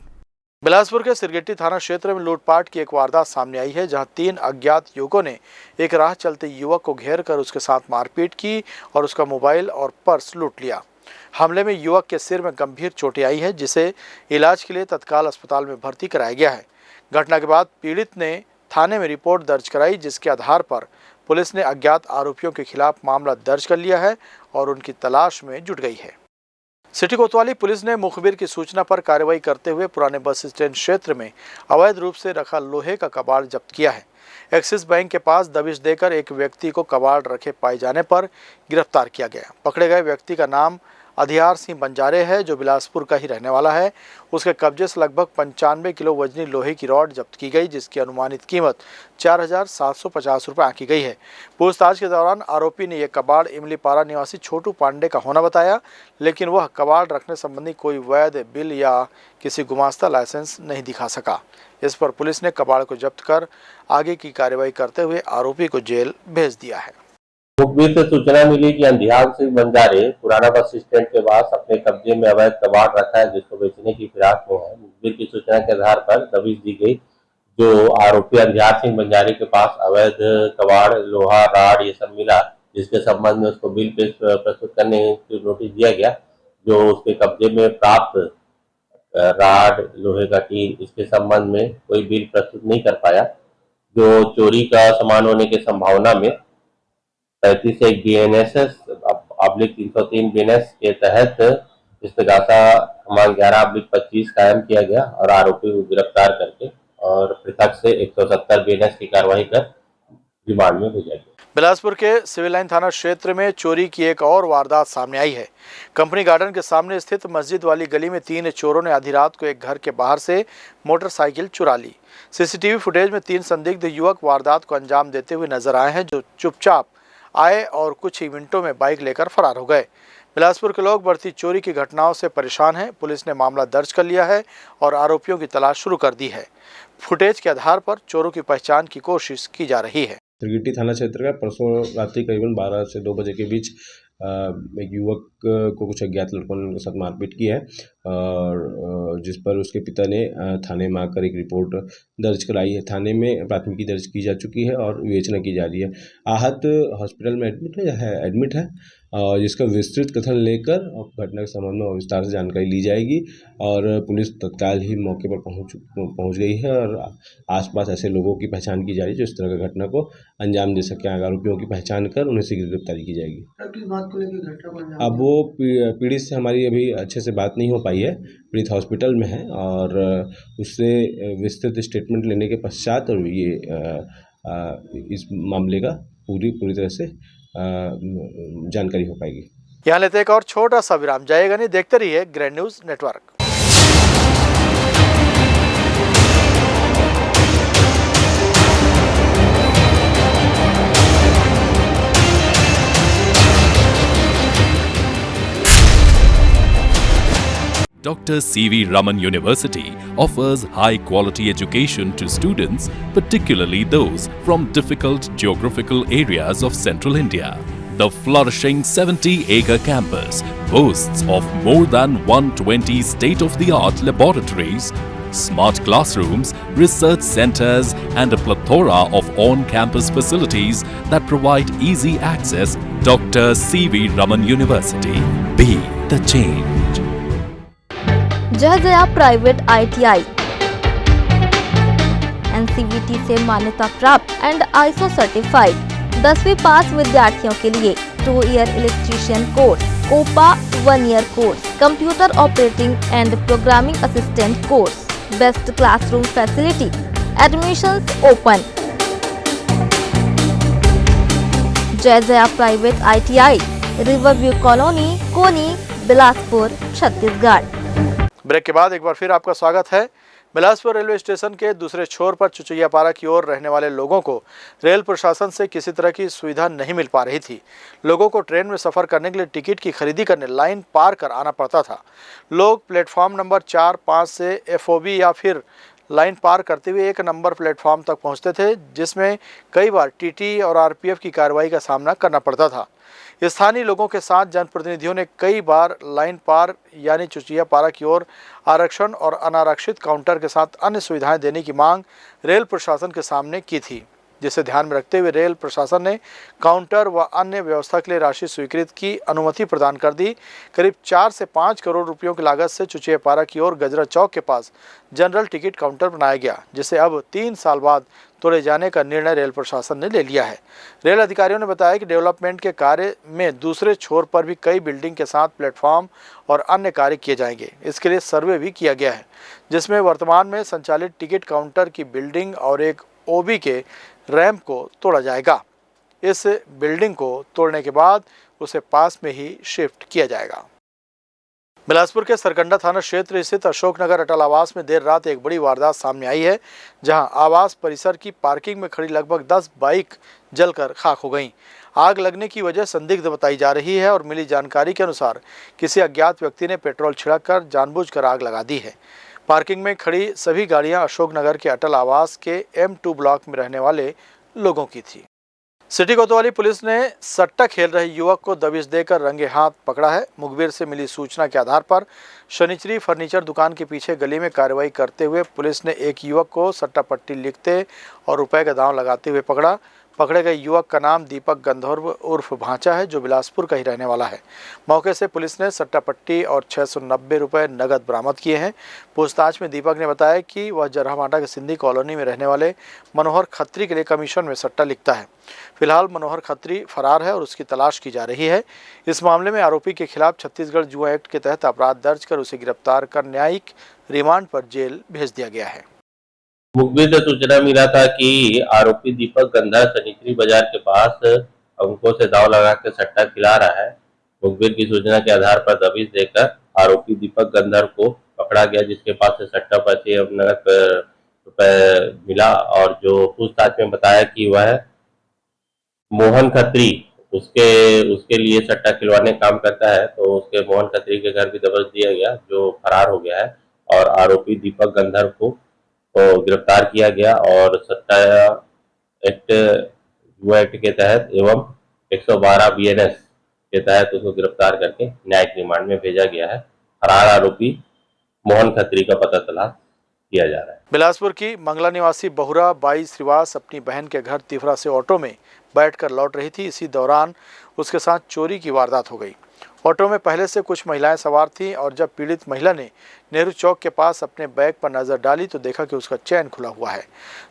बिलासपुर के सिरगिट्टी थाना क्षेत्र में लूटपाट की एक वारदात सामने आई है, जहां 3 अज्ञात युवकों ने एक राह चलते युवक को घेर कर उसके साथ मारपीट की और उसका मोबाइल और पर्स लूट लिया। हमले में युवक के सिर में गंभीर चोटें आई है, जिसे इलाज के लिए तत्काल अस्पताल में भर्ती कराया गया है। घटना के बाद पीड़ित ने थाने में रिपोर्ट दर्ज कराई, जिसके आधार पर पुलिस ने अज्ञात आरोपियों के खिलाफ मामला दर्ज कर लिया है और उनकी तलाश में जुट गई है। सिटी कोतवाली पुलिस ने मुखबिर की सूचना पर कार्रवाई करते हुए पुराने बस स्टैंड क्षेत्र में अवैध रूप से रखा लोहे का कबाड़ जब्त किया है। एक्सिस बैंक के पास दबिश देकर एक व्यक्ति को कबाड़ रखे पाए जाने पर गिरफ्तार किया गया। पकड़े गए व्यक्ति का नाम अधियार सिंह बंजारे है, जो बिलासपुर का ही रहने वाला है। उसके कब्जे से लगभग 95 किलो वजनी लोहे की रॉड जब्त की गई, जिसकी अनुमानित कीमत 4,750 रुपये आंकी गई है। पूछताछ के दौरान आरोपी ने यह कबाड़ इमलीपारा निवासी छोटू पांडे का होना बताया, लेकिन वह कबाड़ रखने संबंधी कोई वैध बिल या किसी गुमास्ता लाइसेंस नहीं दिखा सका। इस पर पुलिस ने कबाड़ को जब्त कर आगे की कार्रवाई करते हुए आरोपी को जेल भेज दिया है। मुखबिर से सूचना मिली कि अंधियार सिंह बंजारे पुराना बस स्टैंड के पास अपने कब्जे में अवैध कबाड़ रखा है, जिसको बेचने की फिराक में है। मुखबिर की सूचना के आधार पर दबिश दी गई, जो आरोपी अंधियार सिंह बंजारे के पास अवैध कबाड़, लोहा, राड ये सब मिला, जिसके संबंध में उसको बिल पेश प्रस्तुत करने की नोटिस दिया गया। जो उसके कब्जे में प्राप्त राड, लोहे का टीन, इसके संबंध में कोई बिल प्रस्तुत नहीं कर पाया, जो चोरी का सामान होने की संभावना में 35 BNSS 303 BNS के तहत इस्तगासा क्रमांक 11/25 कायम किया गया और आरोपी को गिरफ्तार करके और पृथक से 170 BNS की कार्रवाई कर रिमांड में भेजा गया। बिलासपुर के सिविल लाइन थाना क्षेत्र में चोरी की एक और वारदात सामने आई है। कंपनी गार्डन के सामने स्थित मस्जिद वाली गली में 3 चोरों ने आधी रात को एक घर के बाहर से मोटरसाइकिल चुरा ली। सीसीटीवी फुटेज में 3 संदिग्ध युवक वारदात को अंजाम देते हुए नजर आए हैं, जो चुपचाप आए और कुछ ही मिनटों में बाइक लेकर फरार हो गए। बिलासपुर के लोग बढ़ती चोरी की घटनाओं से परेशान हैं। पुलिस ने मामला दर्ज कर लिया है और आरोपियों की तलाश शुरू कर दी है। फुटेज के आधार पर चोरों की पहचान की कोशिश की जा रही है। त्रिगिट्टी थाना क्षेत्र का परसों रात्रि करीबन 12 से 2 बजे के बीच एक युवक को कुछ अज्ञात लड़कों ने उनके साथ मारपीट की है और जिस पर उसके पिता ने थाने में आकर एक रिपोर्ट दर्ज कराई है। थाने में प्राथमिकी दर्ज की जा चुकी है और विवेचना की जा रही है। आहत हॉस्पिटल में एडमिट है और जिसका विस्तृत कथन लेकर घटना के संबंध में विस्तार से जानकारी ली जाएगी और पुलिस तत्काल ही मौके पर पहुंच गई है और आसपास ऐसे लोगों की पहचान की जा रही है जो इस तरह की घटना को अंजाम दे सकें। आरोपियों की पहचान कर उन्हें शीघ्र गिरफ्तारी की जाएगी। अब वो पीड़ित से हमारी अभी अच्छे से बात नहीं हो पाई है। पीड़ित हॉस्पिटल में है और उससे विस्तृत स्टेटमेंट लेने के पश्चात और ये इस मामले का पूरी तरह से जानकारी हो पाएगी। यहाँ लेते एक और छोटा सा विराम, जाएगा नहीं, देखते रहिए grand news network. Dr. C.V. Raman University offers high-quality education to students, particularly those from difficult geographical areas of central India. The flourishing 70-acre campus boasts of more than 120 state-of-the-art laboratories, smart classrooms, research centers, and a plethora of on-campus facilities that provide easy access. Dr. C.V. Raman University. Be the change. जय Jaya private ITI NCVT से मान्यता प्राप्त and ISO certified 10वीं पास विद्यार्थियों के लिए 2 year electrician course, COPA 1 year course, computer operating and programming assistant course, best classroom facility, admissions open. Jai Jaya private ITI, Riverview colony, Koni, Bilaspur, Chhattisgarh. Break के बाद एक बार फिर आपका स्वागत है। बिलासपुर रेलवे स्टेशन के दूसरे छोर पर चुचैयापारा की ओर रहने वाले लोगों को रेल प्रशासन से किसी तरह की सुविधा नहीं मिल पा रही थी। लोगों को ट्रेन में सफ़र करने के लिए टिकट की खरीदी करने लाइन पार कर आना पड़ता था। लोग प्लेटफॉर्म नंबर 4, 5 से FOB या फिर लाइन पार करते हुए 1 नंबर प्लेटफॉर्म तक पहुंचते थे, जिसमें कई बार TT और RPF की कार्रवाई का सामना करना पड़ता था। स्थानीय लोगों के साथ जनप्रतिनिधियों ने कई बार लाइन पार यानी चुचैयापारा की ओर आरक्षण और अनारक्षित काउंटर के साथ अन्य सुविधाएं देने की मांग रेल प्रशासन के सामने की थी, जिसे ध्यान में रखते हुए रेल प्रशासन ने काउंटर व अन्य व्यवस्था के लिए राशि स्वीकृत की अनुमति प्रदान कर दी। करीब 4 से 5 करोड़ रुपयों की लागत से चुचैयापारा की ओर गजरा चौक के पास जनरल टिकट काउंटर बनाया गया, जिसे अब 3 साल बाद तोड़े जाने का निर्णय रेल प्रशासन ने ले लिया है। रेल अधिकारियों ने बताया कि डेवलपमेंट के कार्य में दूसरे छोर पर भी कई बिल्डिंग के साथ प्लेटफॉर्म और अन्य कार्य किए जाएंगे। इसके लिए सर्वे भी किया गया है, जिसमें वर्तमान में संचालित टिकट काउंटर की बिल्डिंग और एक OB के रैंप को तोड़ा जाएगा। इस बिल्डिंग को तोड़ने के बाद उसे पास में ही शिफ्ट किया जाएगा। बिलासपुर के सरकंडा थाना क्षेत्र स्थित अशोकनगर अटल आवास में देर रात एक बड़ी वारदात सामने आई है, जहां आवास परिसर की पार्किंग में खड़ी लगभग 10 बाइक जलकर खाक हो गईं। आग लगने की वजह संदिग्ध बताई जा रही है और मिली जानकारी के अनुसार किसी अज्ञात व्यक्ति ने पेट्रोल छिड़ककर जानबूझकर आग लगा दी है। पार्किंग में खड़ी सभी गाड़ियां अशोकनगर के अटल आवास के M2 ब्लॉक में रहने वाले लोगों की थी। सिटी कोतवाली पुलिस ने सट्टा खेल रहे युवक को दबिश देकर रंगे हाथ पकड़ा है। मुखबिर से मिली सूचना के आधार पर शनिचरी फर्नीचर दुकान के पीछे गली में कार्रवाई करते हुए पुलिस ने एक युवक को सट्टा पट्टी लिखते और रुपए का दांव लगाते हुए पकड़ा। पकड़े गए युवक का नाम दीपक गंधर्व उर्फ भांचा है, जो बिलासपुर का ही रहने वाला है। मौके से पुलिस ने सट्टा पट्टी और 690 रुपये नगद बरामद किए हैं। पूछताछ में दीपक ने बताया कि वह जरहामाटा के सिंधी कॉलोनी में रहने वाले मनोहर खत्री के लिए कमीशन में सट्टा लिखता है। फिलहाल मनोहर खत्री फरार है और उसकी तलाश की जा रही है। इस मामले में आरोपी के खिलाफ छत्तीसगढ़ जुआ एक्ट के तहत अपराध दर्ज कर उसे गिरफ्तार कर न्यायिक रिमांड पर जेल भेज दिया गया है। मुखबिर से सूचना मिला था कि आरोपी दीपक गंधर सनिचरी बाजार के पास अंकों से दांव लगा के सट्टा खिला रहा है। मुखबिर की सूचना के आधार पर दबिश देकर आरोपी दीपक गंधर को पकड़ा गया, जिसके पास से सट्टा पर्ची एवं नगद रुपए मिला और जो पूछताछ में बताया कि वह मोहन खत्री उसके लिए सट्टा खिलवाने का काम करता है। तो उसके मोहन खत्री के घर भी दबिश दिया गया, जो फरार हो गया है और आरोपी दीपक गंधर को गिरफ्तार किया गया और सट्टा एक्ट युवा एक्ट के तहत एवं 112 BNS के तहत उसको गिरफ्तार करके न्यायिक रिमांड में भेजा गया है। फरार आरोपी मोहन खत्री का पता तलाश किया जा रहा है। बिलासपुर की मंगला निवासी बहुरा बाई श्रीवास अपनी बहन के घर तिफरा से ऑटो में बैठकर लौट रही थी। इसी दौरान उसके साथ चोरी की वारदात हो गई। ऑटो में पहले से कुछ महिलाएं सवार थीं और जब पीड़ित महिला ने नेहरू चौक के पास अपने बैग पर नजर डाली तो देखा कि उसका चैन खुला हुआ है।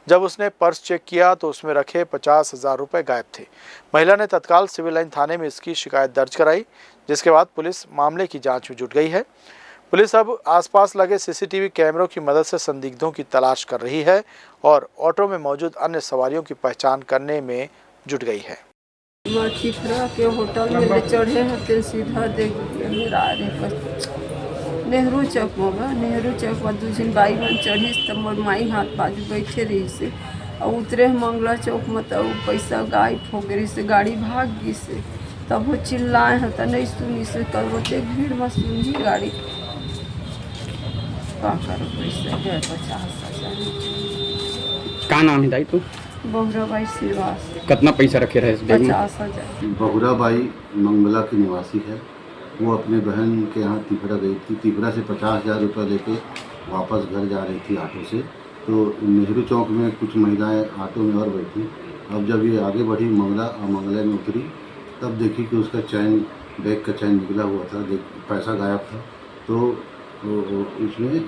जब उसने पर्स चेक किया तो उसमें रखे 50,000 रुपये गायब थे। महिला ने तत्काल सिविल लाइन थाने में इसकी शिकायत दर्ज कराई, जिसके बाद पुलिस मामले की जांच में जुट गई है। पुलिस अब आसपास लगे CCTV कैमरों की मदद से संदिग्धों की तलाश कर रही है और ऑटो में मौजूद अन्य सवारियों की पहचान करने में जुट गई है। तिफरा के होटल में ले चढ़े हैं, सीधा देख मेरा नेहरू चौक में नेहरू चौक में 2 दिन बाई बन चढ़ी तो मोर माई हाथ बाजू बैठे रही से और उतरे मंगला चौक में तो पैसा गायब हो गई से, गाड़ी भाग गई से। तब वो चिल्लाए हैं तो नहीं सुनी से, कल बोलते भीड़ में सुनी गाड़ी का करो पैसा है 50,000। का नाम है दाई तू? बहुरा बाई श्रीवास। कितना पैसा रखे रहे इस बैग में? 50,000। बहुरा बाई मंगला की निवासी है। वो अपने बहन के यहाँ तिफरा गई थी। तिफरा से 50,000 रुपये लेके वापस घर जा रही थी ऑटो से। तो नेहरू चौक में कुछ महिलाएं ऑटो में और बैठी। अब जब ये आगे बढ़ी मंगला में उतरी तब देखी कि उसका चैन, बैग का चैन निकला हुआ था, पैसा गायब था। तो इसमें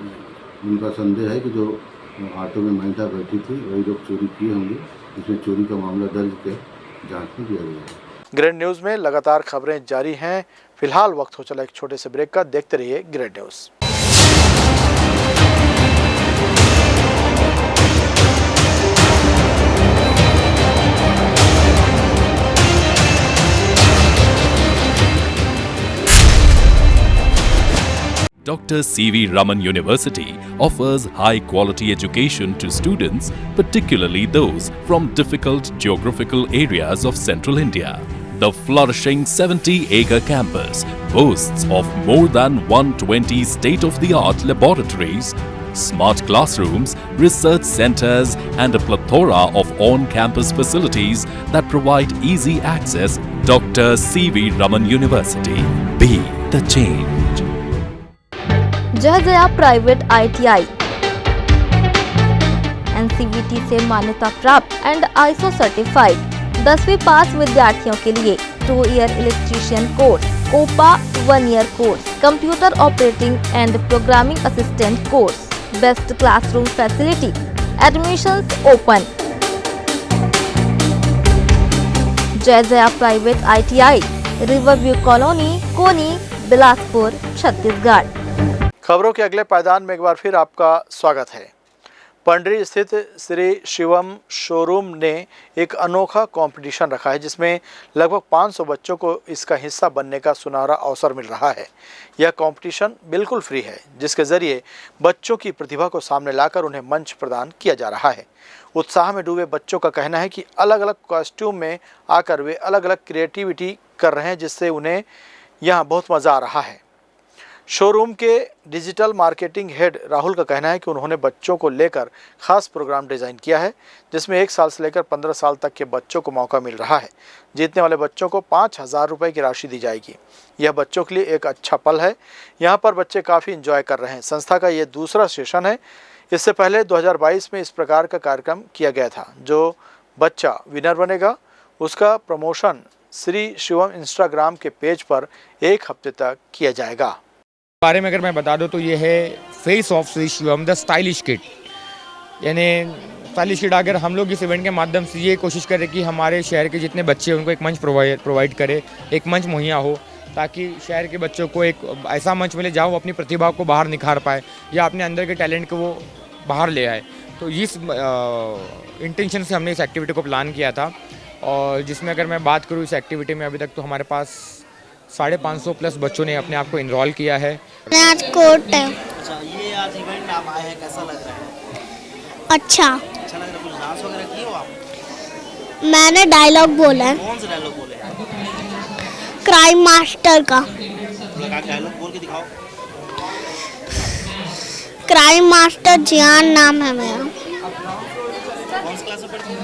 उनका संदेह है कि जो ऑटो में महिला बैठी थी वही लोग चोरी किए होंगे। इसमें चोरी का मामला दर्ज कर जांच में दिया गया है। ग्रेड न्यूज़ में लगातार खबरें जारी हैं। फिलहाल वक्त हो चला एक छोटे से ब्रेक का। देखते रहिए grade news. Dr. C.V. Raman University offers high-quality education to students, particularly those from difficult geographical areas of Central India. The flourishing 70-acre campus boasts of more than 120 state-of-the-art laboratories, smart classrooms, research centers, and a plethora of on-campus facilities that provide easy access. Dr. C.V. Raman University. Be the change. जय Jaya private ITI NCVT से मान्यता प्राप्त and ISO certified 10वीं पास विद्यार्थियों के लिए 2 year electrician course, COPA 1 year course, computer operating and programming assistant course, best classroom facility, admissions open. Jai Jaya private ITI, Riverview colony, Koni, Bilaspur, Chhattisgarh. खबरों के अगले पायदान में एक बार फिर आपका स्वागत है। पंडरी स्थित श्री शिवम शोरूम ने एक अनोखा कंपटीशन रखा है, जिसमें लगभग 500 बच्चों को इसका हिस्सा बनने का सुनहरा अवसर मिल रहा है। यह कंपटीशन बिल्कुल फ्री है, जिसके जरिए बच्चों की प्रतिभा को सामने लाकर उन्हें मंच प्रदान किया जा रहा है। उत्साह में डूबे बच्चों का कहना है कि अलग अलग कॉस्ट्यूम में आकर वे अलग अलग क्रिएटिविटी कर रहे हैं, जिससे उन्हें यहाँ बहुत मज़ा आ रहा है। शोरूम के डिजिटल मार्केटिंग हेड राहुल का कहना है कि उन्होंने बच्चों को लेकर खास प्रोग्राम डिज़ाइन किया है, जिसमें 1 साल से लेकर 15 साल तक के बच्चों को मौका मिल रहा है। जीतने वाले बच्चों को 5,000 रुपये की राशि दी जाएगी। यह बच्चों के लिए एक अच्छा पल है। यहाँ पर बच्चे काफ़ी इंजॉय कर रहे हैं। संस्था का ये दूसरा सेशन है। इससे पहले 2022 में इस प्रकार का कार्यक्रम किया गया था। जो बच्चा विनर बनेगा उसका प्रमोशन श्री शिवम इंस्टाग्राम के पेज पर 1 हफ्ते तक किया जाएगा। बारे में अगर मैं बता दूं तो ये है face of Shri Shivam the stylish kid. यानी स्टाइलिश किड अगर हम लोग इस इवेंट के माध्यम से ये कोशिश करें कि हमारे शहर के जितने बच्चे हैं उनको एक मंच प्रोवाइड करे, एक मंच मुहैया हो, ताकि शहर के बच्चों को एक ऐसा मंच मिले जहाँ वो अपनी प्रतिभा को बाहर निखार पाए या अपने अंदर के टैलेंट को वो बाहर ले आए। तो इस इंटेंशन से हमने इस एक्टिविटी को प्लान किया था, और जिसमें अगर मैं बात करूँ इस एक्टिविटी में अभी तक तो हमारे पास 550 प्लस बच्चों ने अपने आप को इनरोल किया है। आज कोर्ट है। अच्छा, ये आज इवेंट आप आए हैं, कैसा लग रहा है? अच्छा अच्छा लग रहा है। कुछ डांस वगैरह किए हो आप? मैंने डायलॉग बोला है। कौन सा डायलॉग बोले? क्राइम मास्टर का। लगा के डायलॉग बोल के दिखाओ। क्राइम मास्टर जियान नाम है मेरा। कौन सी क्लास में पढ़ते हो?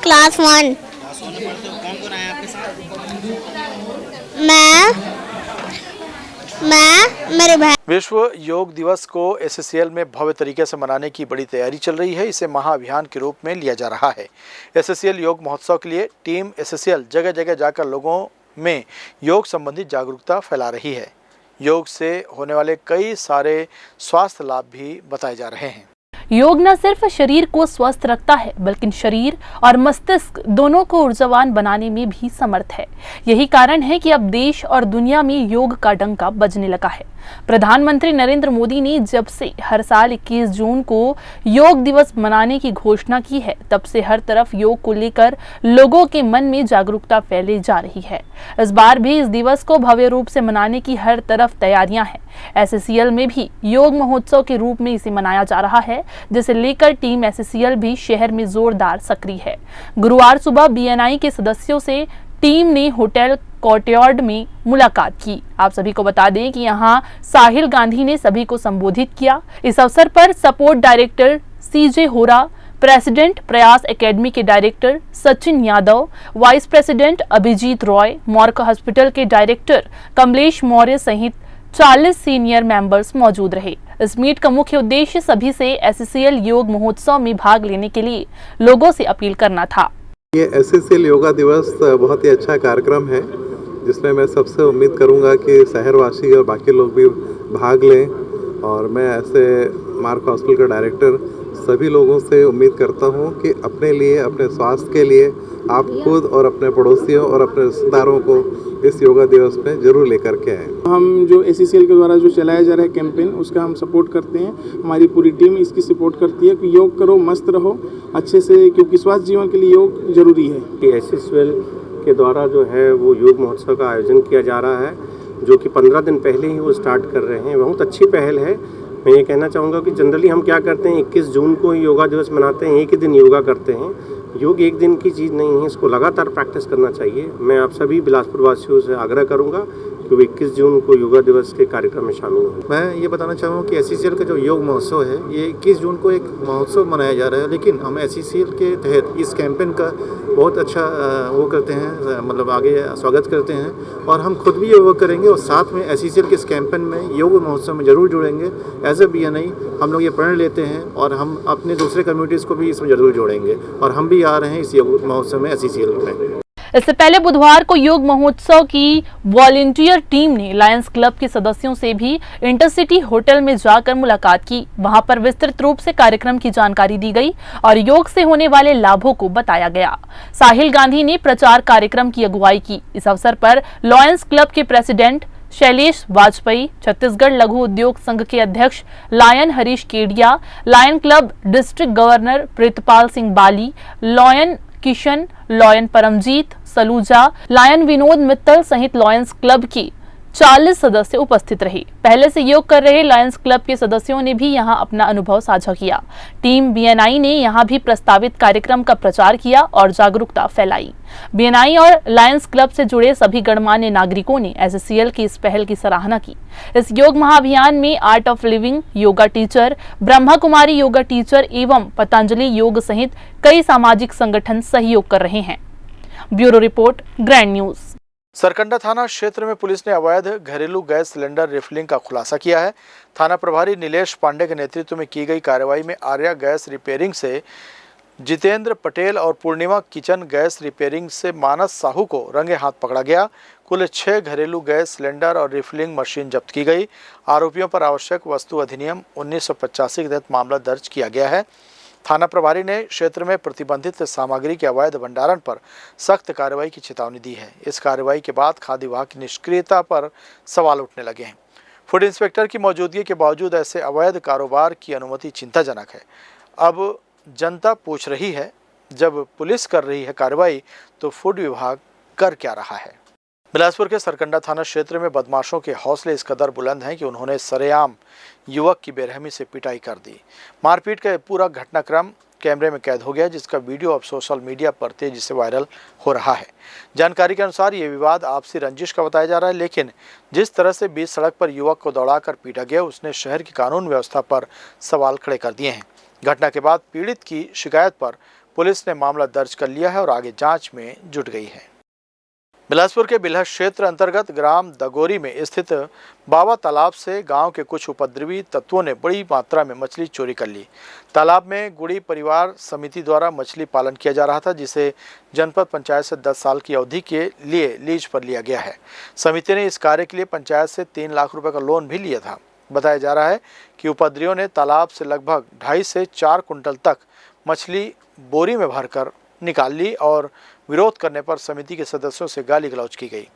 क्लास 1। क्लास 1 में पढ़ते हो। कौन कौन आया आपके साथ? मैं मेरे बहन। विश्व योग दिवस को एसएससीएल में भव्य तरीके से मनाने की बड़ी तैयारी चल रही है। इसे महाअभियान के रूप में लिया जा रहा है। एसएससीएल योग महोत्सव के लिए टीम एसएससीएल जगह जगह जाकर लोगों में योग संबंधी जागरूकता फैला रही है। योग से होने वाले कई सारे स्वास्थ्य लाभ भी बताए जा रहे हैं। योग न सिर्फ शरीर को स्वस्थ रखता है बल्कि शरीर और मस्तिष्क दोनों को ऊर्जावान बनाने में भी समर्थ है। यही कारण है कि अब देश और दुनिया में योग का डंका बजने लगा है। प्रधानमंत्री नरेंद्र मोदी ने जब से हर साल 21 जून को योग दिवस मनाने की घोषणा की है, तब से हर तरफ योग को लेकर लोगों के मन में जागरूकता फैले जा रही है। इस बार भी इस दिवस को भव्य रूप से मनाने की हर तरफ तैयारियां हैं। एसएससीएल में भी योग महोत्सव के रूप में इसे मनाया जा रहा है, जिसे लेकर टीम एसएससीएल भी शहर में जोरदार सक्रिय है। गुरुवार सुबह बीएनआई के सदस्यों से टीम ने होटल कोर्टयार्ड में मुलाकात की। आप सभी को बता दें कि यहां साहिल गांधी ने सभी को संबोधित किया। इस अवसर पर सपोर्ट डायरेक्टर सीजे होरा, प्रेसिडेंट प्रयास एकेडमी के director Sachin Yadav, vice president Abhijit Roy, मॉर्क हॉस्पिटल के डायरेक्टर कमलेश मौर्य सहित 40 सीनियर मेंबर्स मौजूद रहे। इस मीट का मुख्य उद्देश्य सभी से एसएससीएल योग महोत्सव में भाग लेने के लिए लोगों से अपील करना था। ये एसएससीएल योगा दिवस बहुत ही अच्छा कार्यक्रम है, जिसमें मैं सबसे उम्मीद करूंगा कि शहरवासी और बाकी लोग भी भाग लें। और मैं ऐसे मार्क हॉस्पिटल का डायरेक्टर सभी लोगों से उम्मीद करता हूं कि अपने लिए, अपने स्वास्थ्य के लिए आप खुद और अपने पड़ोसियों और अपने रिश्तेदारों को इस योगा दिवस में जरूर लेकर के आएँ। हम जो एसएससीएल के द्वारा जो चलाया जा रहा है कैंपेन, उसका हम सपोर्ट करते हैं। हमारी पूरी टीम इसकी सपोर्ट करती है कि योग करो, मस्त रहो अच्छे से, क्योंकि स्वास्थ्य जीवन के लिए योग जरूरी है। एसएससीएल के द्वारा जो है वो योग महोत्सव का आयोजन किया जा रहा है, जो कि 15 दिन पहले ही वो स्टार्ट कर रहे हैं। बहुत अच्छी पहल है। मैं ये कहना चाहूँगा कि जनरली हम क्या करते हैं, 21 जून को ही योगा दिवस मनाते हैं, एक ही दिन योगा करते हैं। योग एक दिन की चीज़ नहीं है, इसको लगातार प्रैक्टिस करना चाहिए। मैं आप सभी बिलासपुर वासियों से आग्रह करूँगा कि वो 21 जून को योगा दिवस के कार्यक्रम में शामिल हों। मैं ये बताना चाहूँगा कि एसएससीएल का जो योग महोत्सव है, ये 21 जून को एक महोत्सव मनाया जा रहा है, लेकिन हम एसएससीएल के तहत इस कैंपेन का बहुत अच्छा वो करते हैं, मतलब आगे स्वागत करते हैं। और हम खुद भी योगा करेंगे और साथ में एसएससीएल के इस कैंपेन में योग महोत्सव में जरूर जुड़ेंगे। एज ए बीएनआई हम लोग ये प्रण लेते हैं और हम अपने दूसरे कम्युनिटीज़ को भी इसमें जरूर जोड़ेंगे, और हम भी आ रहे हैं इस योग महोत्सव में एसएससीएल में। इससे पहले बुधवार को योग महोत्सव की वॉलंटियर टीम ने लायंस क्लब के सदस्यों से भी इंटरसिटी होटल में जाकर मुलाकात की। वहां पर विस्तृत रूप से कार्यक्रम की जानकारी दी गई और योग से होने वाले लाभों को बताया गया। साहिल गांधी ने प्रचार कार्यक्रम की अगुवाई की। इस अवसर पर लायंस क्लब के प्रेसिडेंट शैलेश वाजपेयी, छत्तीसगढ़ लघु उद्योग संघ के अध्यक्ष lion Harish Kedia, lion club district governor Pritpal Singh Bali, lion Kishan, lion Paramjit Saluja, lion Vinod Mittal सहित लायंस क्लब के 40 सदस्य उपस्थित रहे। पहले से योग कर रहे लायंस क्लब के सदस्यों ने भी यहां अपना अनुभव साझा किया। टीम बीएनआई ने यहां भी प्रस्तावित कार्यक्रम का प्रचार किया और जागरूकता फैलाई। बीएनआई और लायंस क्लब से जुड़े सभी गणमान्य नागरिकों ने एसएससीएल की इस पहल की सराहना की। इस योग महाअभियान में art of living yoga teacher, Brahma Kumari yoga teacher एवं पतंजलि योग सहित कई सामाजिक संगठन सहयोग कर रहे हैं। Bureau report, grand news. Sarkanda थाना क्षेत्र में पुलिस ने अवैध घरेलू गैस सिलेंडर रिफिलिंग का खुलासा किया है। थाना प्रभारी नीलेश पांडे के नेतृत्व में की गई कार्रवाई में आर्या गैस रिपेयरिंग से जितेंद्र पटेल और पूर्णिमा किचन गैस रिपेयरिंग से मानस साहू को रंगे हाथ पकड़ा गया। कुल 6 घरेलू गैस सिलेंडर और रिफिलिंग मशीन जब्त की गई। आरोपियों पर आवश्यक वस्तु अधिनियम 1985 के तहत मामला दर्ज किया गया है। थाना प्रभारी ने क्षेत्र में प्रतिबंधित सामग्री के अवैध भंडारण पर सख्त कार्रवाई की चेतावनी दी है। इस कार्रवाई के बाद खाद्य विभाग की निष्क्रियता पर सवाल उठने लगे हैं। फूड इंस्पेक्टर की मौजूदगी के बावजूद ऐसे अवैध कारोबार की अनुमति चिंताजनक है। अब जनता पूछ रही है, जब पुलिस कर रही है कार्रवाई तो फूड विभाग कर क्या रहा है। बिलासपुर के सरकंडा थाना क्षेत्र में बदमाशों के हौसले इस कदर बुलंद हैं कि उन्होंने सरेआम युवक की बेरहमी से पिटाई कर दी। मारपीट का पूरा घटनाक्रम कैमरे में कैद हो गया, जिसका वीडियो अब सोशल मीडिया पर तेजी से वायरल हो रहा है। जानकारी के अनुसार ये विवाद आपसी रंजिश का बताया जा रहा है, लेकिन जिस तरह से बीच सड़क पर युवक को दौड़ाकर पीटा गया, उसने शहर की कानून व्यवस्था पर सवाल खड़े कर दिए हैं। घटना के बाद पीड़ित की शिकायत पर पुलिस ने मामला दर्ज कर लिया है और आगे जांच में जुट गई है। बिलासपुर के बिलहर क्षेत्र अंतर्गत ग्राम दगोरी में स्थित बाबा तालाब से गांव के कुछ उपद्रवी तत्वों ने बड़ी मात्रा में मछली चोरी कर ली। तालाब में गुड़ी परिवार समिति द्वारा मछली पालन किया जा रहा था, जिसे जनपद पंचायत से 10 साल की अवधि के लिए लीज पर लिया गया है। समिति ने इस कार्य के लिए पंचायत से 3 लाख रुपए का लोन भी लिया था। बताया जा रहा है कि उपद्रवियों ने तालाब से लगभग 2.5 से 4 कुंटल तक मछली बोरी में भरकर निकाल ली और विरोध करने पर समिति के सदस्यों से गाली गलौज की गई।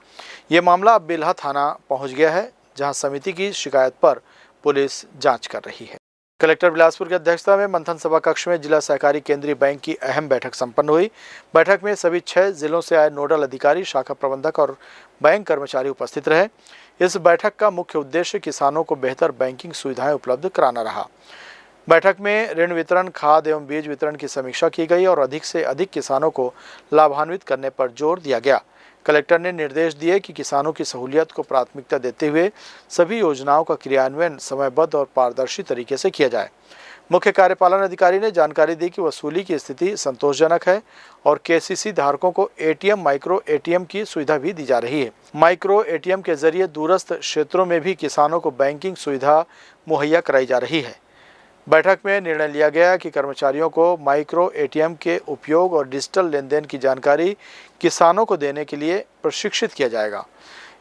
ये मामला अब बिल्हा थाना पहुंच गया है, जहां समिति की शिकायत पर पुलिस जांच कर रही है। कलेक्टर बिलासपुर की अध्यक्षता में मंथन सभा कक्ष में जिला सहकारी केंद्रीय बैंक की अहम बैठक संपन्न हुई। बैठक में सभी 6 जिलों से आए नोडल अधिकारी, शाखा प्रबंधक और बैंक कर्मचारी उपस्थित रहे। इस बैठक का मुख्य उद्देश्य किसानों को बेहतर बैंकिंग सुविधाएं उपलब्ध कराना रहा। बैठक में ऋण वितरण, खाद एवं बीज वितरण की समीक्षा की गई और अधिक से अधिक किसानों को लाभान्वित करने पर जोर दिया गया। कलेक्टर ने निर्देश दिए कि किसानों की सहूलियत को प्राथमिकता देते हुए सभी योजनाओं का क्रियान्वयन समयबद्ध और पारदर्शी तरीके से किया जाए। मुख्य कार्यपालन अधिकारी ने जानकारी दी कि वसूली की स्थिति संतोषजनक है और केसीसी धारकों को एटीएम, माइक्रो एटीएम की सुविधा भी दी जा रही है। माइक्रो एटीएम के जरिए दूरस्थ क्षेत्रों में भी किसानों को बैंकिंग सुविधा मुहैया कराई जा रही है। बैठक में निर्णय लिया गया कि कर्मचारियों को माइक्रो एटीएम के उपयोग और डिजिटल लेन देन की जानकारी किसानों को देने के लिए प्रशिक्षित किया जाएगा।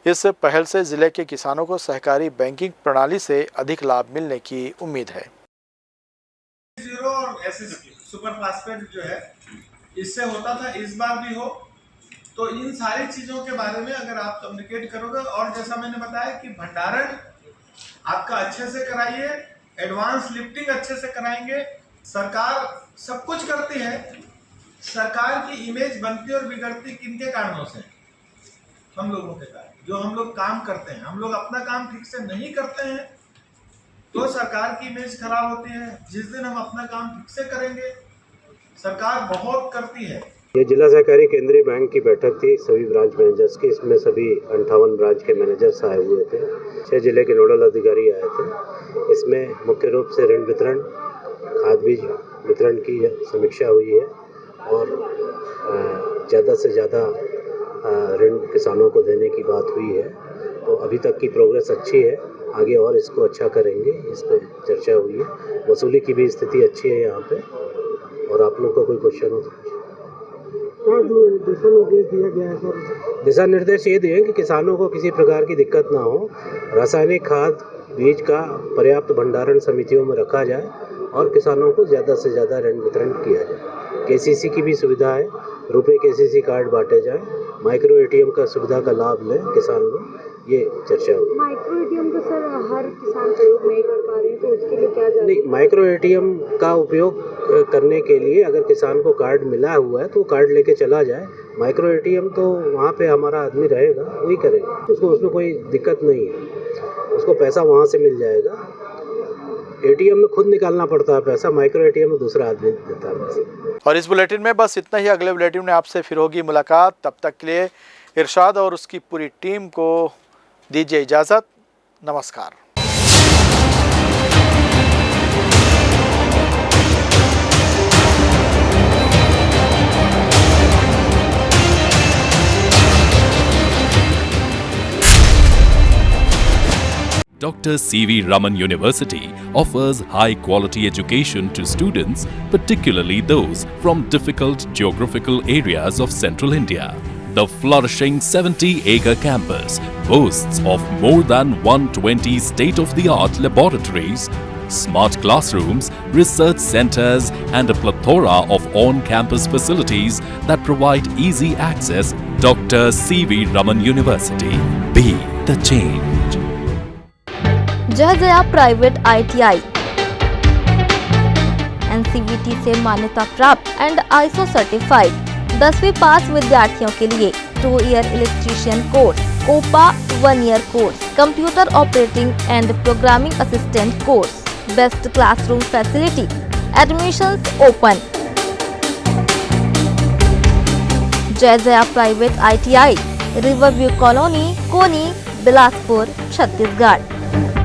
इस पहल से जिले के किसानों को सहकारी बैंकिंग प्रणाली से अधिक लाभ मिलने की उम्मीद है। जीरो और एसएसपी सुपर फास्फेट जो है इससे होता था, इस बार भी हो, तो इन सारी चीजों के बारे में अगर आप कम्युनिकेट करोगे और जैसा मैंने बताया कि भंडारण आपका अच्छे से कराइए, एडवांस लिफ्टिंग अच्छे से कराएंगे। सरकार सब कुछ करती है, सरकार की इमेज बनती और बिगड़ती किनके कारणों से? हम लोगों के कारण। जो हम लोग काम करते हैं, हम लोग अपना काम ठीक से नहीं करते हैं तो सरकार की इमेज खराब होती है। जिस दिन हम अपना काम ठीक से करेंगे, सरकार बहुत करती है। ये जिला सहकारी केंद्रीय बैंक की बैठक थी सभी ब्रांच मैनेजर्स की। इसमें सभी 58 ब्रांच के मैनेजर्स आए हुए थे, 6 जिले के नोडल अधिकारी आए थे। इसमें मुख्य रूप से ऋण वितरण, खाद बीज वितरण की समीक्षा हुई है और ज़्यादा से ज़्यादा ऋण किसानों को देने की बात हुई है। तो अभी तक की प्रोग्रेस अच्छी है, आगे और इसको अच्छा करेंगे, इस पर चर्चा हुई है। वसूली की भी स्थिति अच्छी है यहाँ पे। और आप लोग का कोई क्वेश्चन हो तो दिशा निर्देश दिया गया है सर? दिशा निर्देश ये दिए कि किसानों को किसी प्रकार की दिक्कत ना हो, रासायनिक खाद बीज का पर्याप्त भंडारण समितियों में रखा जाए और किसानों को ज़्यादा से ज़्यादा ऋण वितरण किया जाए। केसीसी की भी सुविधा है, रुपए केसीसी कार्ड बांटे जाए, माइक्रो एटीएम का सुविधा का लाभ लें किसान लोग, ये चर्चा हुई। माइक्रो एटीएम का सर हर किसान प्रयोग नहीं कर पा रहे हैं, तो उसके लिए क्या नहीं, माइक्रो एटीएम का उपयोग करने के लिए अगर किसान को कार्ड मिला हुआ है तो कार्ड लेके चला जाए। माइक्रो एटीएम तो वहाँ पे हमारा आदमी रहेगा, वही करेगा, उसको उसमें कोई दिक्कत नहीं है, उसको पैसा वहाँ से मिल जाएगा। एटीएम में खुद निकालना पड़ता है पैसा, माइक्रो एटीएम में दूसरा आदमी देता है पैसा। और इस बुलेटिन में बस इतना ही। अगले बुलेटिन में आपसे फिर होगी मुलाकात। तब तक के लिए इरशाद और उसकी पूरी टीम को दीजिए इजाज़त। नमस्कार। Dr. C.V. Raman University offers high-quality education to students, particularly those from difficult geographical areas of central India. The flourishing 70-acre campus boasts of more than 120 state-of-the-art laboratories, smart classrooms, research centers, and a plethora of on-campus facilities that provide easy access. Dr. C.V. Raman University. Be the change. जय Jaya private ITI NCVT से मान्यता प्राप्त and ISO certified. 10वीं पास विद्यार्थियों के लिए 2 year electrician course, COPA 1 year course, computer operating and programming assistant course, best classroom facility, admissions open. Jai Jaya private ITI, river view colony, Koni, Bilaspur, Chhattisgarh.